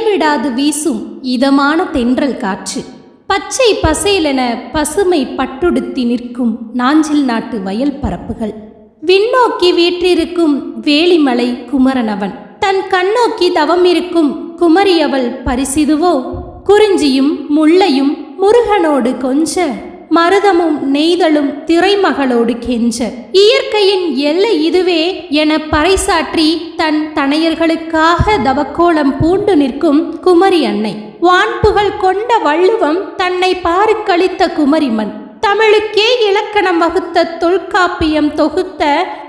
இடைவிடாது வீசும் இதமான தென்றல் காற்று, பச்சை பசேலென பசுமை பட்டுடுத்தி நிற்கும் நாஞ்சில் நாட்டு வயல் பரப்புகள், விண்ணோக்கி வீற்றிருக்கும் வேலிமலை குமரனவன், தன் கண்ணோக்கி தவம் இருக்கும் குமரியவள் பரிசிதுவோ, குறிஞ்சியும் முல்லையும் முருகனோடு கொஞ்ச, மருதமும் நெய்தலும் திரைமகளோடு கெஞ்ச, இயற்கையின் எல்லை இதுவே என பறைசாற்றி தன் தனையர்களுக்காக தவக்கோலம் பூண்டு நிற்கும் குமரி அன்னை, வான்புகழ் கொண்ட வள்ளுவம் தன்னை பாருக்களித்த குமரிமண், தமிழுக்கே இலக்கணம் வகுத்த தொல்காப்பியம் தொகுத்த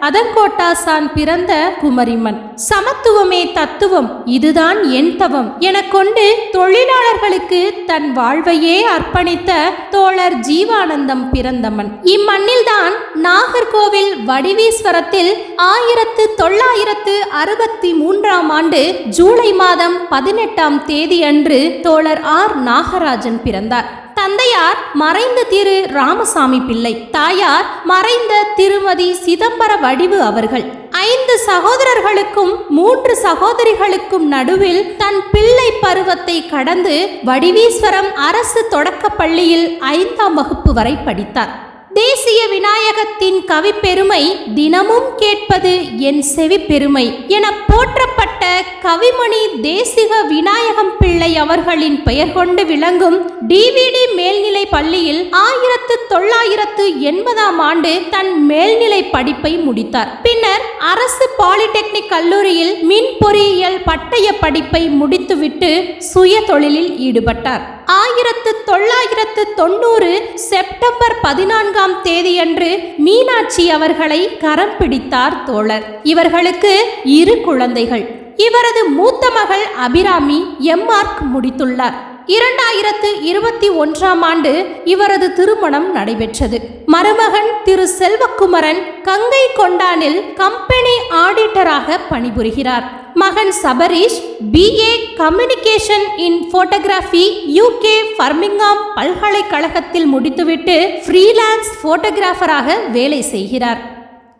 அதங்கோட்டாசான் பிறந்த குமரிமண், சமத்துவமே தத்துவம் இதுதான் என் தவம் என கொண்டு தொழிலாளர்களுக்கு தன் வாழ்வையே அர்ப்பணித்த தோழர் ஜீவானந்தம் பிறந்தமன். இம்மண்ணில்தான் நாகர்கோவில் வடிவீஸ்வரத்தில் 1963 ஜூலை மாதம் 18 அன்று தோழர் ஆர் நாகராஜன் பிறந்தார். தந்தையார் மறைந்த திரு ராமசாமி பிள்ளை, தாயார் மறைந்த திருமதி சிதம்பர வடிவு அவர்கள். 5 சகோதரர்களுக்கும் 3 சகோதரிகளுக்கும் நடுவில் தன் பிள்ளை பருவத்தை கடந்து வடிவீஸ்வரம் அரசு தொடக்கப் பள்ளியில் 5ஆம் வகுப்பு வரை படித்தார். தேசிய விநாயகத்தின் கவி பெருமை தினமும் கேட்பது என் செவி பெருமை என போற்றப்பட்ட கவிமணி தேசிக விநாயகம் பிள்ளை அவர்களின் பெயர் கொண்டு விளங்கும் டிவிடி மேல்நிலை பள்ளியில் 1980 தன் மேல்நிலை படிப்பை முடித்தார். பின்னர் அரசு பாலிடெக்னிக் கல்லூரியில் மின் பொறியியல் பட்டய படிப்பை முடித்துவிட்டு சுய தொழிலில் ஈடுபட்டார். 1990 செப்டம்பர் 14 அன்று மீனாட்சி அவர்களை கரம் பிடித்தார் தோழர். இவர்களுக்கு 2 குழந்தைகள். இவரது மூத்த மகள் அபிராமி எம்ஆர்க் முடித்துள்ளார். 2021 இவரது திருமணம் நடைபெற்றது. மருமகன் திரு செல்வக்குமரன் கங்கை கொண்டானில் கம்பெனி ஆடிட்டராக பணிபுரிகிறார். மகன் சபரீஷ் BA கம்யூனிகேஷன் இன் போட்டோகிராஃபி UK பர்மிங்காம் பல்கலைக்கழகத்தில் முடித்துவிட்டு ஃப்ரீலான்ஸ் போட்டோகிராஃபராக வேலை செய்கிறார்.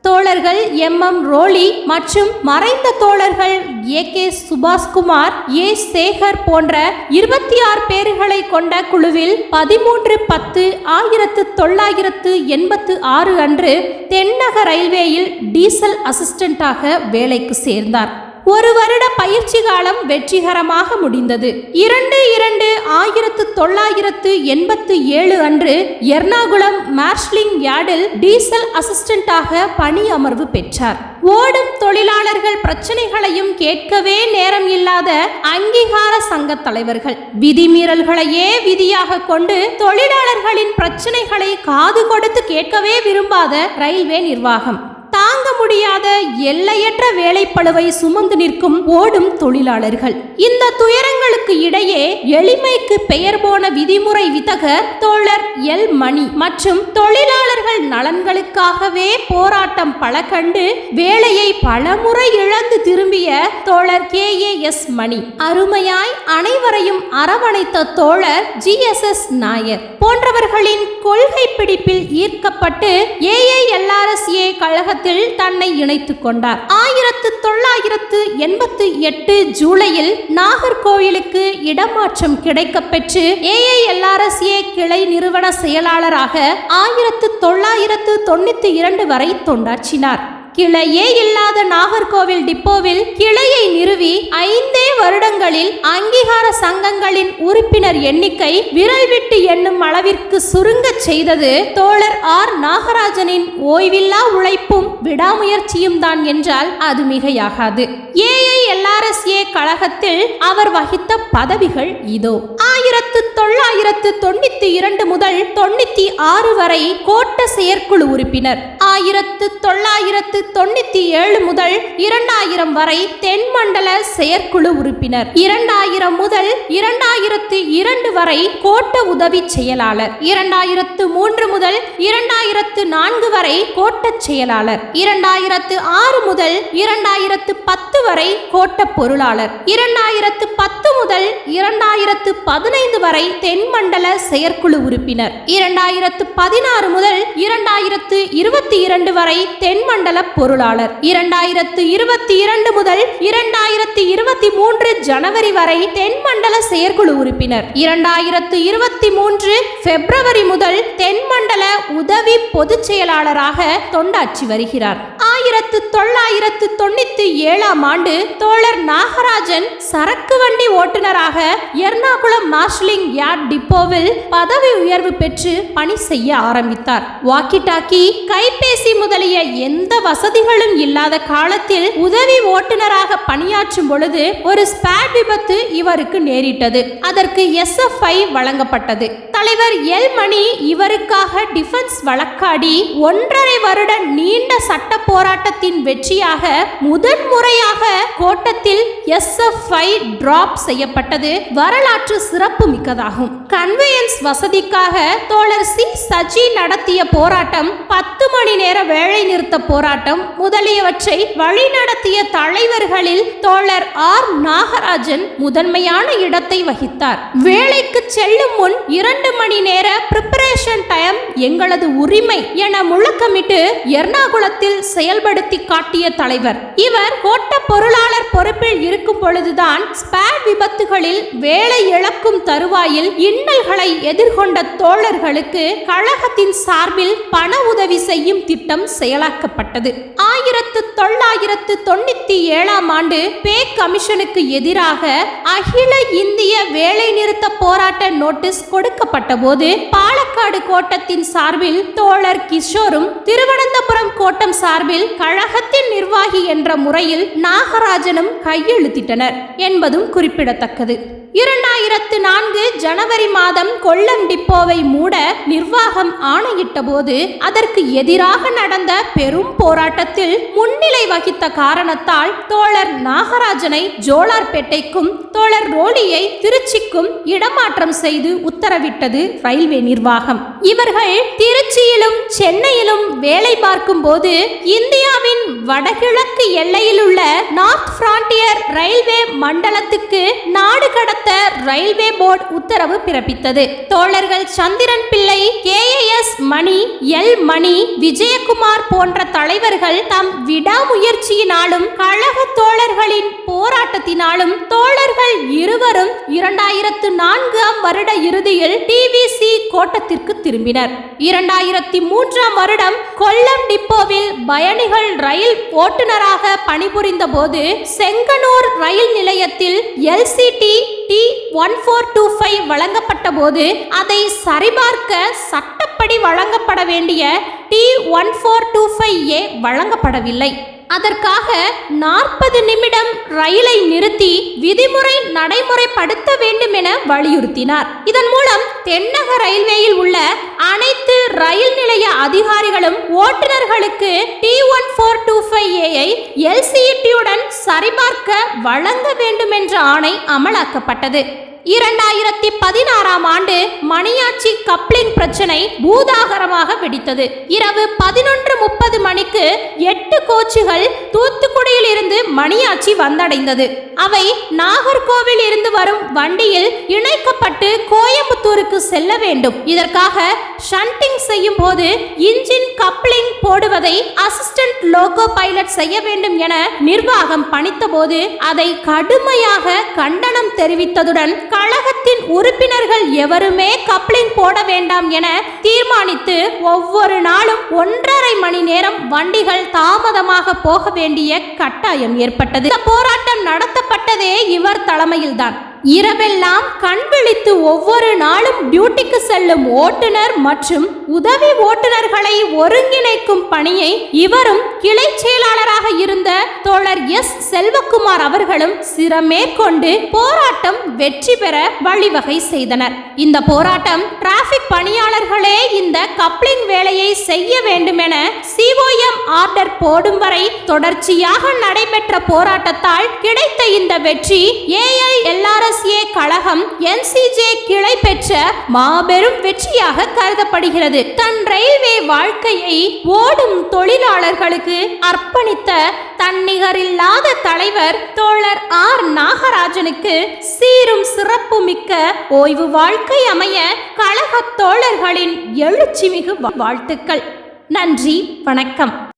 தோழர்கள் MM ரோலி மற்றும் மறைந்த தோழர்கள் AK சுபாஷ்குமார், A சேகர் போன்ற 26 பேர்களை கொண்ட குழுவில் 13/10/1986 அன்று தென்னக ரயில்வேயில் டீசல் அசிஸ்டண்டாக வேலைக்கு சேர்ந்தார். 1 வருட பயிற்சி காலம் வெற்றிகரமாக முடிந்தது. 2/2/1987 அன்று எர்ணாகுளம் மார்ஷலிங் யார்டில் டீசல் அசிஸ்டண்டாக பணி அமர்வு பெற்றார். ஓடும் தொழிலாளர்கள் பிரச்சனைகளையும் கேட்கவே நேரம் இல்லாத அங்கீகார சங்க தலைவர்கள், விதிமீறல்களையே விதியாக கொண்டு தொழிலாளர்களின் பிரச்சனைகளை காது கொடுத்து கேட்கவே விரும்பாத ரயில்வே நிர்வாகம், தாங்க முடியாத எல்லையற்ற வேலைப்பளுவை சுமந்து நிற்கும் ஓடும் தொழிலாளர்கள், இந்த துயரங்களுக்கு இடையே எளிமைக்கு பெயர் போன விதிமுறை வித்தகர் தோழர் எல் மணி மற்றும் தொழிலாளர்கள் நலன்களுக்காகவே போராட்டம் பல கண்டு வேலையை பலமுறை இழந்து திரும்பிய தோழர் KAS மணி, அருமையாய் அனைவரையும் அரவணைத்த தோழர் GSS நாயர் போன்றவர்களின் கொள்கை பிடிப்பில் ஈர்க்கப்பட்டு AILRSA கழகத்தில் தன்னை இணைத்துக் கொண்டார். 1988 ஜூலையில் நாகர்கோவிலுக்கு இடமாற்றம் கிடைக்கப் பெற்று AILRSA கிளை நிறுவன செயலாளராக 1992 வரை தொண்டாற்றினார். கிளையே இல்லாத நாகர்கோவில் டிப்போவில் கிளையை நிறுவி 5 வருடங்களில் அங்கீகார சங்கங்களின் உறுப்பினர் எண்ணிக்கை விரல் விட்டு எண்ணும் அளவிற்கு சுருங்கச் செய்தது தோழர் ஆர் நாகராஜனின் ஓய்வில்லா உழைப்பும் விடாமுயற்சியும் தான் என்றால் அது மிகையாகாது. AILRSA கழகத்தில் அவர் வகித்த பதவிகள் இதோ: 1992 முதல் 96 வரை கோட்ட செயற்குழு உறுப்பினர், 1997 முதல் 2000 வரை தென்மண்டல செயற்குழு உறுப்பினர், 2000 முதல் 2002 வரை கோட்ட உதவி செயலாளர், 2003 முதல் 2004 வரை கோட்ட செயலாளர், 2006 முதல் 2010 வரை கோட்ட பொருளாளர். 2010 முதல் 2015 வரை தென்மண்டல செயற்குழு உறுப்பினர். 2016 முதல் 2022 வரை தென்மண்டல பொருளாளர். 2022 முதல் 2023 ஜனவரி வரை தென்மண்டல செயற்குழு உறுப்பினர். 2023 பிப்ரவரி முதல் தென்மண்டல உதவி பொதுச் செயலாளராக தொண்டாற்றி வருகிறார். 1997 ஆண்டு தோழர் நாகராஜன் சரக்கு வண்டி ஓட்டுநராக எர்ணாகுளம் மார்ஷலிங் யார்ட் டிப்போவில் பதவி உயர்வு பெற்று பணி செய்ய ஆரம்பித்தார். வாக்கி டாக்கி, கைபேசி முதலிய எந்த வசதிகளும் இல்லாத காலத்தில் உதவி ஓட்டுநராக பணியாற்றும் பொழுது ஒரு ஸ்பேட் விபத்து இவருக்கு நேரிட்டது. அதற்கு SFI வழங்கப்பட்டது. தலைவர் எல் மணி இவருக்காக டிஃபென்ஸ் வழக்காடி 1.5 வருட நீண்ட சட்ட போராட்டத்தின் வெற்றியாக முதன்முறையாக கோட்டத்தில் SFI டிராப் செய்யப்பட்டது வரலாற்று சிறப்பு மிக்கதாகும். கன்வேயன்ஸ் வசதிக்காக தோழர் சி சஜி நடத்திய போராட்டம், 10 மணி நேர வேலை நிறுத்த போராட்டம் முதலியவற்றை வழிநடத்திய தலைவர்களில் தோழர் ஆர் நாகராஜன் முதன்மையான இடத்தை வகித்தார். வேலைக்கு செல்லும் முன் 2 மணி நேர பிரிப்பரேஷன் டைம் எங்களது உரிமை என முழக்கமிட்டு எர்ணாகுளத்தில் செயல்படுத்தி காட்டிய தலைவர் இவர். கோட்ட பொருளாளர் பொறுப்பில் இருக்கும் பொழுதுதான் ஸ்பேட் விபத்துகளில் வேலை இழக்கும் தருவாயில் இன்னல்களை எதிர்கொண்ட தோழர்களுக்கு கழகத்தின் சார்பில் பண உதவி செய்யும் திட்டம் செயலாக்கப்பட்டது. 1997 ஆண்டு பே கமிஷனுக்கு எதிராக அகில இந்திய வேலை நிறுத்த போராட்ட நோட்டீஸ் கொடுக்கப்பட்ட போது பாலக்காடு கோட்டத்தின் சார்பில் தோழர் கிஷோரும், திருவனந்தபுரம் கோட்டம் சார்பில் கழகத்தின் நிர்வாகி என்ற முறையில் நாகராஜனும் கையெழுத்திட்டனர் என்பதும் குறிப்பிடத்தக்கது. 2004 ஜனவரி மாதம் கொல்லம் டிப்போவை மூட நிர்வாகம் ஆணையிட்ட போது அதற்கு எதிராக நடந்த பெரும் போராட்டத்தில் முன்னிலை வகித்த காரணத்தால் தோழர் நாகராஜனை ஜோலார்பேட்டைக்கும் தோழர் ரோலியை திருச்சிக்கும் இடமாற்றம் செய்து உத்தரவிட்டது ரயில்வே நிர்வாகம். இவர்கள் திருச்சியிலும் சென்னையிலும் வேலை பார்க்கும் போது இந்தியாவின் வடகிழக்கு எல்லையில் உள்ள நார்த் பிரான்டியர் ரயில்வே மண்டலத்துக்கு நாடு கடத்த ரயில்வே போர்டு உத்தரவு பிறப்பித்தது. தோழர்கள் சந்திரன் பிள்ளை, KAS மணி, எல் மணி, விஜயகுமார் போன்ற தலைவர்கள் தம் விடாமுயற்சியினாலும் கழக தோழர்களின் போராட்டத்தினாலும் தோழர்கள் இருவரும் 2004 வருட இறுதியில் TVC கோட்டத்திற்கு திரும்பினர். 2003 வருடம் கொல்லம் டிப்போவில் பயணிகள் ரயில் ஓட்டுநராக பணிபுரிந்த போது செங்கனூர் ரயில் நிலையத்தில் LCT T1425 வழங்கப்பட்ட போது அதை சரிபார்க்க சட்டப்படி வழங்கப்பட வேண்டிய T1425A வழங்கப்படவில்லை. அதற்காக 40 நிமிடம் ரயிலை நிறுத்தி விதிமுறை நடைமுறைப்படுத்த வேண்டும் என வலியுறுத்தினார். இதன் மூலம் தென்னக ரயில்வேயில் உள்ள அனைத்து ரயில் நிலைய அதிகாரிகளும் ஓட்டுநர்களுக்கு T1425A LCT-உடன் சரிபார்க்க வழங்க வேண்டும் என்ற ஆணை அமலாக்கப்பட்டது. 2016 ஆண்டு மணியாச்சி கப்ளிங் பிரச்சனை பூதாகரமாக வெடித்தது. இரவு 11:30 மணிக்கு 8 கோச்சுகள் தூத்துக்குடியில் இருந்து மணியாச்சி வந்தடைந்தது. அவை நாகர்கோவில் இருந்து வரும் வண்டியில் இணைக்கப்பட்டு கோயம்புத்தூருக்கு செல்ல வேண்டும். இதற்காக ஷண்டிங் செய்யும் போது இன்ஜின் கப்ளிங் போடுவதை அசிஸ்டன்ட் லோகோ பைலட் செய்ய வேண்டும் என நிர்வாகம் பணித்த போது அதை கடுமையாக கண்டனம் தெரிவித்ததுடன் கழகத்தின் உறுப்பினர்கள் எவருமே கப்ளிங் போட வேண்டாம் என தீர்மானித்து ஒவ்வொரு நாளும் 1.5 மணி நேரம் வண்டிகள் தாமதமாக போக வேண்டிய கட்டாயம் ஏற்பட்டது. இந்த போராட்டம் நடத்தப்பட்டதே இவர் தலைமையில்தான். இரவெல்லாம் கண் விழித்து ஒவ்வொரு நாளும் டியூட்டிக்கு செல்லும் ஓட்டுநர் மற்றும் உதவி ஓட்டுநர்களை ஒருங்கிணைக்கும் பணியை இவரும் கிளை செயலாளராக இருந்த தோழர் எஸ் செல்வகுமார் அவர்களும் சிரமேற்கொண்டு போராட்டம் வெற்றி பெற வழிவகை செய்தனர். இந்த போராட்டம் டிராபிக் பணியாளர்களே இந்த கப்ளிங் வேலையை செய்ய வேண்டும் என சி COM ஆர்டர் போடும் வரை தொடர்ச்சியாக நடைபெற்ற போராட்டத்தால் கிடைத்த இந்த வெற்றி AILRSA கழகம் NCJ கிளை பெற்ற மாபெரும் வெற்றியாக கருதப்படுகிறது. தன் ரயில்வே வாழ்க்கையை ஓடும் தொழிலாளர்களுக்கு அர்ப்பணித்த தன்னிகரில்லாத தலைவர் தோழர் R நாகராஜனுக்கு சீரும் சிறப்பு மிக்க ஓய்வு வாழ்க்கை அமைய கழக தோழர்களின் எழுச்சிமிகு வாழ்த்துக்கள். நன்றி, வணக்கம்.